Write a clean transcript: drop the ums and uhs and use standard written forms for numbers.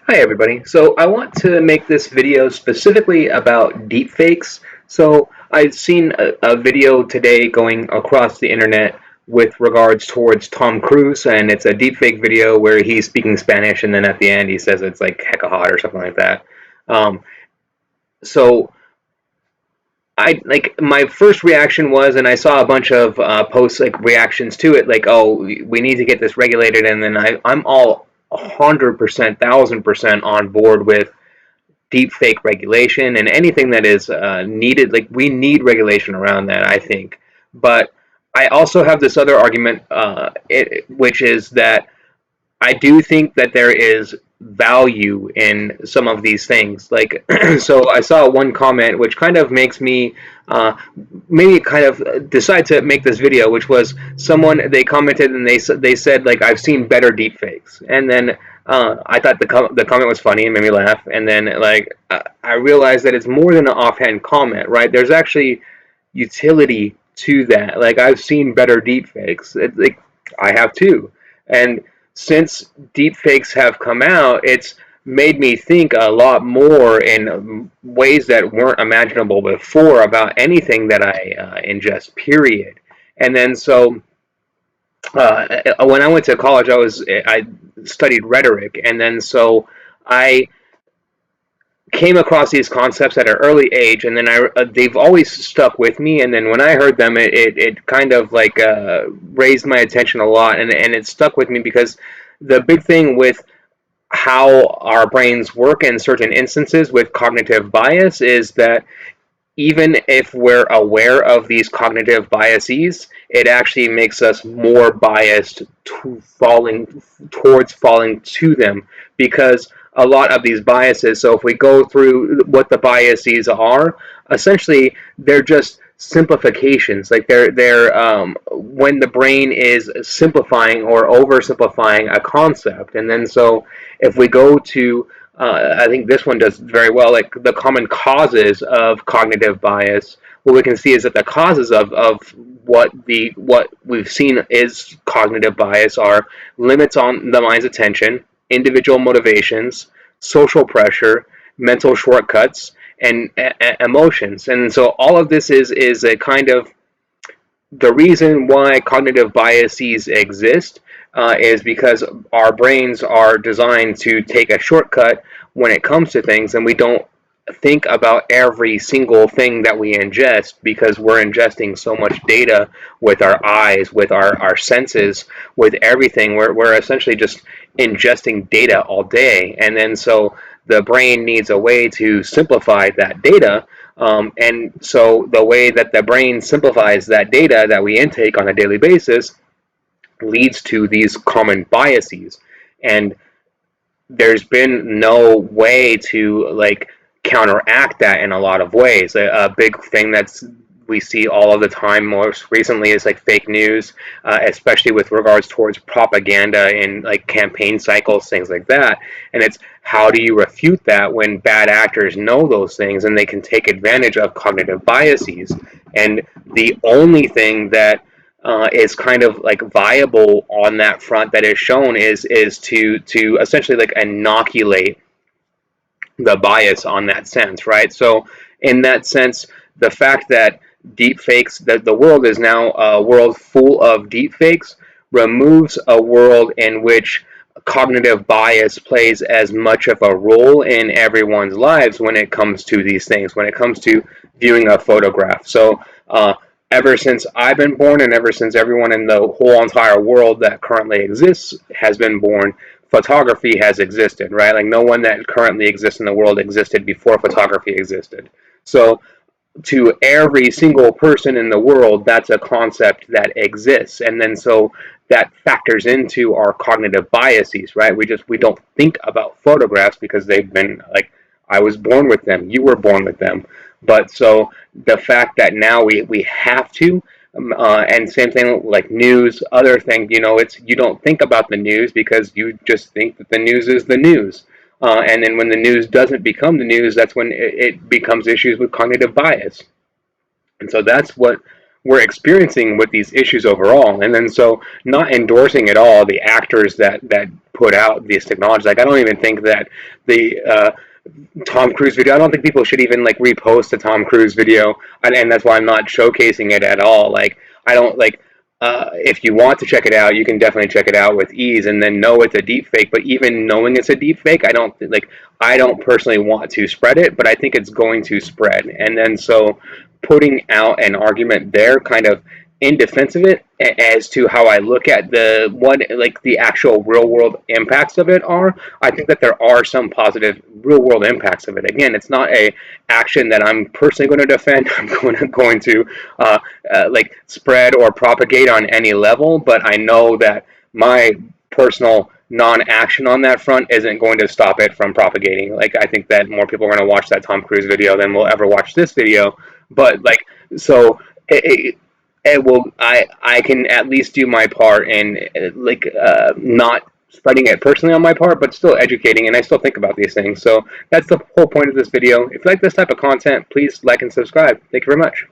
Hi everybody. So I want to make this video specifically about deepfakes. So I've seen a video today going across the internet with regards towards Tom Cruise, and it's a deepfake video where he's speaking Spanish, and then at the end he says it's like hecka hot or something like that. Um, so I like my first reaction was, and I saw a bunch of posts like reactions to it, like, oh, we need to get this regulated, and then I'm all 100%, 1000% on board with deep fake regulation and anything that is needed. Like we need regulation around that, I think. But I also have this other argument, which is that I do think that there is value in some of these things. Like, so I saw one comment which kind of makes me uh, maybe kind of decide to make this video, which was someone they commented and they said like I've seen better deepfakes, and then I thought the comment was funny and made me laugh, and then like I realized that it's more than an offhand comment, right? There's actually utility to that. Like I've seen better deepfakes. Like I have too, and since deepfakes have come out, it's made me think a lot more in ways that weren't imaginable before about anything that I ingest. Period. And then so when I went to college, I studied rhetoric, and then so I came across these concepts at an early age, and then they've always stuck with me. And then when I heard them, it kind of like raised my attention a lot, and it stuck with me because the big thing with how our brains work in certain instances with cognitive bias is that even if we're aware of these cognitive biases, it actually makes us more biased to falling to them, because a lot of these biases. So if we go through what the biases are, essentially they're just simplifications. Like they're when the brain is simplifying or oversimplifying a concept, and then so if we go to I think this one does very well. Like the common causes of cognitive bias, what we can see is that the causes of what we've seen is cognitive bias are limits on the mind's attention, individual motivations, social pressure, mental shortcuts, and emotions. And so all of this is a kind of the reason why cognitive biases exist is because our brains are designed to take a shortcut when it comes to things, and we don't think about every single thing that we ingest because we're ingesting so much data with our eyes, with our senses, with everything. We're essentially just ingesting data all day, and then so the brain needs a way to simplify that data, and so the way that the brain simplifies that data that we intake on a daily basis leads to these common biases. And there's been no way to like counteract that in a lot of ways. A big thing that's we see all of the time most recently is like fake news, especially with regards towards propaganda and like campaign cycles, things like that. And it's how do you refute that when bad actors know those things and they can take advantage of cognitive biases? And the only thing that is kind of like viable on that front that is shown is to essentially like inoculate the bias on that sense, right? So in that sense, the fact that deep fakes, that the world is now a world full of deep fakes, removes a world in which cognitive bias plays as much of a role in everyone's lives when it comes to these things, when it comes to viewing a photograph. So ever since I've been born, and ever since everyone in the whole entire world that currently exists has been born, photography has existed, right? Like no one that currently exists in the world existed before photography existed. So to every single person in the world, that's a concept that exists. And then so that factors into our cognitive biases, right? We don't think about photographs because they've been like, I was born with them, you were born with them. But so the fact that now we have to, and same thing like news, other things, it's you don't think about the news because you just think that the news is the news. And then when the news doesn't become the news, that's when it becomes issues with cognitive bias. And so that's what we're experiencing with these issues overall. And then so not endorsing at all the actors that put out these technologies. Like I don't even think that the Tom Cruise video. I don't think people should even like repost a Tom Cruise video, and that's why I'm not showcasing it at all. Like I don't like. If you want to check it out, you can definitely check it out with ease, and then know it's a deep fake. But even knowing it's a deep fake, I don't like. I don't personally want to spread it, but I think it's going to spread. And then so putting out an argument there, kind of in defense of it, as to how I look at the what like the actual real world impacts of it are. I think that there are some positive real world impacts of it. Again, it's not a action that I'm personally going to defend. I'm going to like spread or propagate on any level, but I know that my personal non-action on that front isn't going to stop it from propagating. Like I think that more people are going to watch that Tom Cruise video than will ever watch this video. But like so. It will. I can at least do my part in like not spreading it personally on my part, but still educating, and I still think about these things. So that's the whole point of this video. If you like this type of content, please like and subscribe. Thank you very much.